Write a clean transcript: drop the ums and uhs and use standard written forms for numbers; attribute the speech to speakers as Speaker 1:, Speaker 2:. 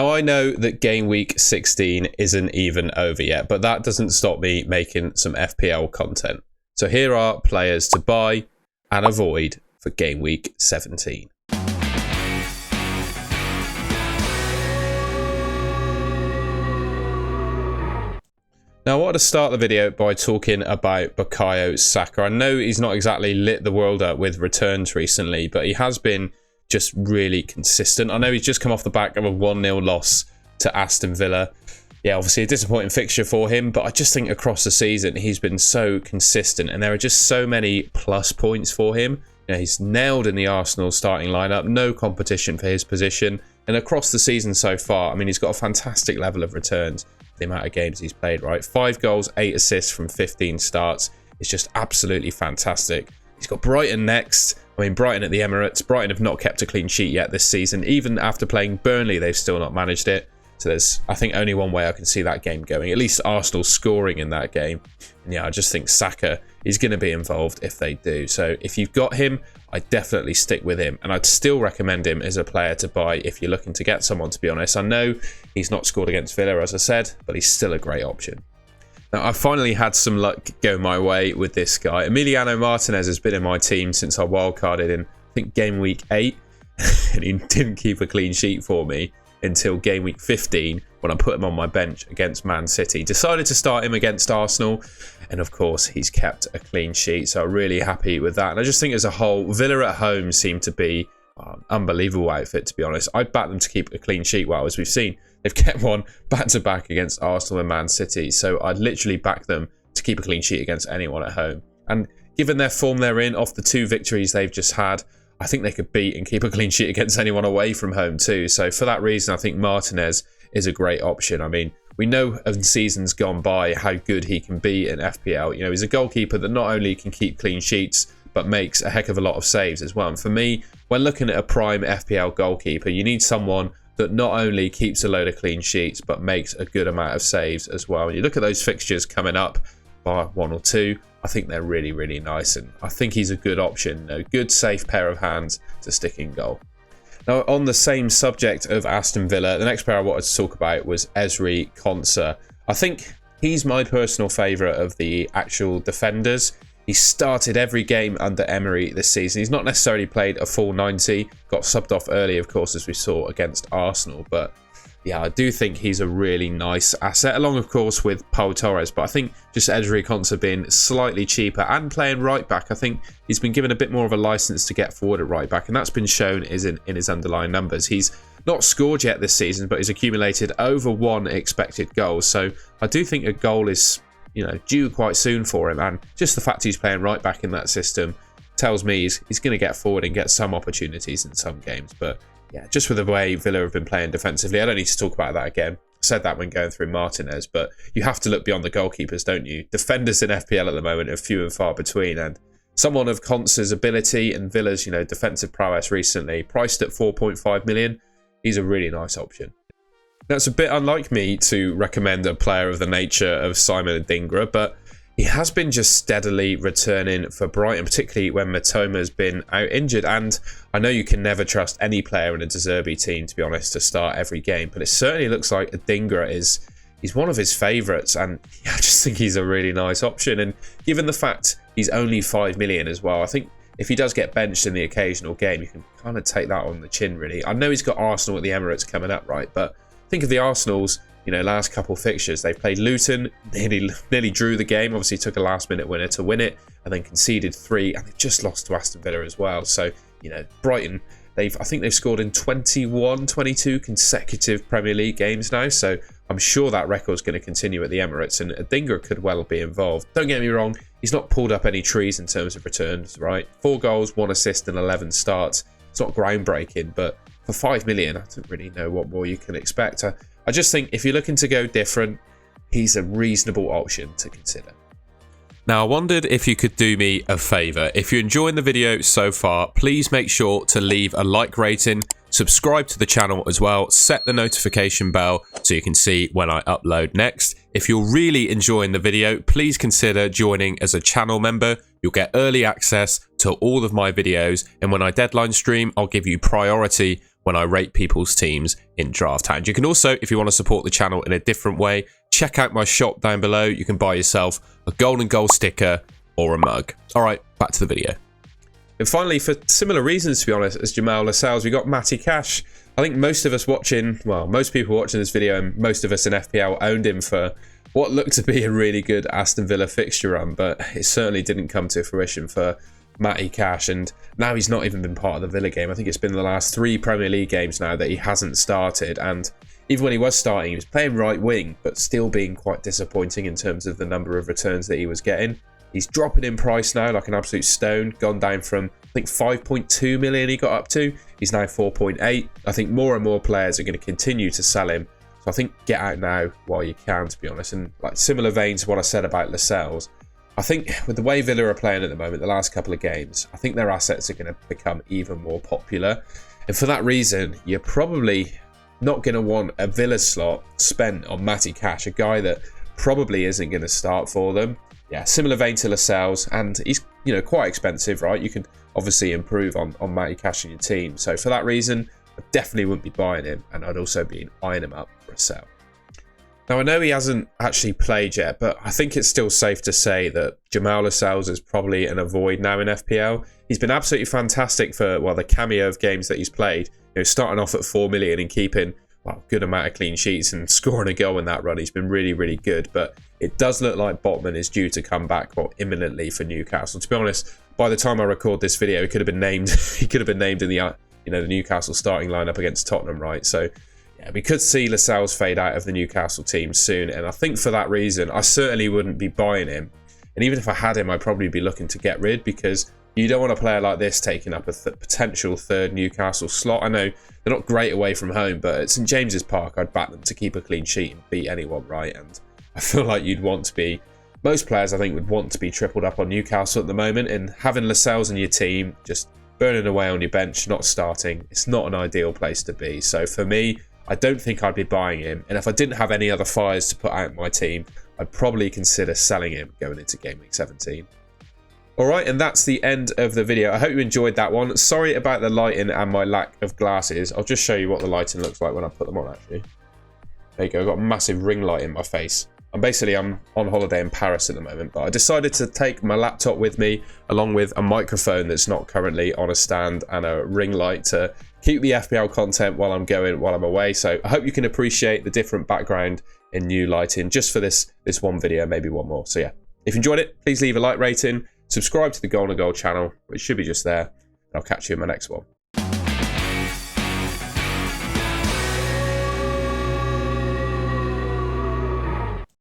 Speaker 1: Now, I know that game week 16 isn't even over yet, but that doesn't stop me making some FPL content. So here are players to buy and avoid for game week 17. Now, I wanted to start the video by talking about Bukayo Saka. I know he's not exactly lit the world up with returns recently, but he has been just really consistent. I know he's just come off the back of a 1-0 loss to Aston Villa. Yeah, obviously a disappointing fixture for him, but I just think across the season he's been so consistent, and there are just so many plus points for him. You know, he's nailed in the Arsenal starting lineup, no competition for his position, and across the season so far, I mean, he's got a fantastic level of returns. The amount of games he's played, right? 5 goals, 8 assists from 15 starts. It's just absolutely fantastic. He's got Brighton next. I mean, Brighton at the Emirates. Brighton have not kept a clean sheet yet this season. Even after playing Burnley, they've still not managed it. So there's, I think, only one way I can see that game going. At least Arsenal scoring in that game. And yeah, I just think Saka is going to be involved if they do. So if you've got him, I definitely stick with him. And I'd still recommend him as a player to buy if you're looking to get someone, to be honest. I know he's not scored against Villa, as I said, but he's still a great option. Now, I finally had some luck go my way with this guy. Emiliano Martinez has been in my team since I wildcarded in, I think, game week 8. And he didn't keep a clean sheet for me until game week 15 when I put him on my bench against Man City. Decided to start him against Arsenal, and of course he's kept a clean sheet, so I'm really happy with that. And I just think as a whole, Villa at home seem to be an unbelievable outfit, to be honest. I'd back them to keep a clean sheet. Well, as we've seen, they've kept one back-to-back against Arsenal and Man City, so I'd literally back them to keep a clean sheet against anyone at home. And given their form they're in off the 2 victories they've just had, I think they could beat and keep a clean sheet against anyone away from home too. So for that reason, I think Martinez is a great option. I mean, we know in seasons gone by how good he can be in FPL. You know, he's a goalkeeper that not only can keep clean sheets, but makes a heck of a lot of saves as well. And for me, when looking at a prime FPL goalkeeper, you need someone that not only keeps a load of clean sheets, but makes a good amount of saves as well. And you look at those fixtures coming up, by 1 or 2, I think they're really, really nice. And I think he's a good option, a good safe pair of hands to stick in goal. Now, on the same subject of Aston Villa, the next player I wanted to talk about was Ezri Konsa. I think he's my personal favourite of the actual defenders. He started every game under Emery this season. He's not necessarily played a full 90, got subbed off early, of course, as we saw against Arsenal. But yeah, I do think he's a really nice asset, along, of course, with Paul Torres. But I think just Ezri Konsa being slightly cheaper and playing right back, I think he's been given a bit more of a license to get forward at right back. And that's been shown in his underlying numbers. He's not scored yet this season, but he's accumulated over 1 expected goal. So I do think a goal is, you know, due quite soon for him. And just the fact he's playing right back in that system tells me he's going to get forward and get some opportunities in some games. But yeah, just with the way Villa have been playing defensively, I don't need to talk about that again. I said that when going through Martinez, but you have to look beyond the goalkeepers, don't you? Defenders in FPL at the moment are few and far between, and someone of Konsa's ability and Villa's, you know, defensive prowess recently, priced at 4.5 million, he's a really nice option. Now, it's a bit unlike me to recommend a player of the nature of Simon Adingra, but he has been just steadily returning for Brighton, particularly when Mitoma's been out injured. And I know you can never trust any player in a De Zerbi team, to be honest, to start every game. But it certainly looks like Adingra he's one of his favourites. And yeah, I just think he's a really nice option. And given the fact he's only 5 million as well, I think if he does get benched in the occasional game, you can kind of take that on the chin, really. I know he's got Arsenal at the Emirates coming up, right? But think of the Arsenals, you know, last couple fixtures. They've played Luton, nearly drew the game. Obviously took a last-minute winner to win it, and then conceded 3, and they've just lost to Aston Villa as well. So, you know, Brighton, I think they've scored in 22 consecutive Premier League games now. So I'm sure that record's going to continue at the Emirates, and Adingra could well be involved. Don't get me wrong, he's not pulled up any trees in terms of returns, right? 4 goals, 1 assist, and 11 starts. It's not groundbreaking, but for 5 million, I don't really know what more you can expect. I just think if you're looking to go different, he's a reasonable option to consider. Now, I wondered if you could do me a favour. If you're enjoying the video so far, please make sure to leave a like rating, subscribe to the channel as well, set the notification bell so you can see when I upload next. If you're really enjoying the video, please consider joining as a channel member. You'll get early access to all of my videos, and when I deadline stream, I'll give you priority
Speaker 2: when I rate people's teams in Draft Hound. You can also, if you want to support the channel in a different way, check out my shop down below. You can buy yourself a golden goal sticker or a mug. All right, back to the video.
Speaker 1: And finally, for similar reasons, to be honest, as Jamal Lascelles, we got Matty Cash. I think most of us watching, well, most people watching this video and most of us in FPL owned him for what looked to be a really good Aston Villa fixture run, but it certainly didn't come to fruition for Matty Cash, and now he's not even been part of the Villa game. I think it's been the last 3 Premier League games now that he hasn't started, and even when he was starting, he was playing right wing, but still being quite disappointing in terms of the number of returns that he was getting. He's dropping in price now like an absolute stone, gone down from, I think, 5.2 million he got up to. He's now 4.8. I think more and more players are going to continue to sell him. So I think get out now while you can, to be honest. And like similar veins to what I said about Lascelles, I think with the way Villa are playing at the moment, the last couple of games, I think their assets are going to become even more popular. And for that reason, you're probably not going to want a Villa slot spent on Matty Cash, a guy that probably isn't going to start for them. Yeah, similar vein to Lascelles, and he's, you know, quite expensive, right? You can obviously improve on Matty Cash in your team. So for that reason, I definitely wouldn't be buying him, and I'd also be eyeing him up for a sell. Now, I know he hasn't actually played yet, but I think it's still safe to say that Jamal Lascelles is probably an avoid now in FPL. He's been absolutely fantastic for, well, the cameo of games that he's played. You know, starting off at 4 million and keeping, well, good amount of clean sheets and scoring a goal in that run. He's been really, really good, but it does look like Botman is due to come back, well, imminently for Newcastle. To be honest, by the time I record this video, he could have been named. He could have been named in the, you know, the Newcastle starting lineup against Tottenham, right? So yeah, we could see Lascelles fade out of the Newcastle team soon, and I think for that reason, I certainly wouldn't be buying him. And even if I had him, I'd probably be looking to get rid, because you don't want a player like this taking up a potential third Newcastle slot. I know they're not great away from home, but at St James's Park, I'd back them to keep a clean sheet and beat anyone, right? And I feel like you'd want to be, most players I think would want to be tripled up on Newcastle at the moment, and having Lascelles in your team, just burning away on your bench, not starting, it's not an ideal place to be. So for me, I don't think I'd be buying him, and if I didn't have any other fires to put out in my team, I'd probably consider selling him going into Game Week 17. Alright, and that's the end of the video. I hope you enjoyed that one. Sorry about the lighting and my lack of glasses. I'll just show you what the lighting looks like when I put them on, actually. There you go, I've got a massive ring light in my face. I'm on holiday in Paris at the moment, but I decided to take my laptop with me, along with a microphone that's not currently on a stand and a ring light to keep the FPL content while I'm away. So I hope you can appreciate the different background and new lighting just for this one video, maybe one more. So yeah, if you enjoyed it, please leave a like rating, subscribe to the Golden Goal channel, which should be just there, and I'll catch you in my next one.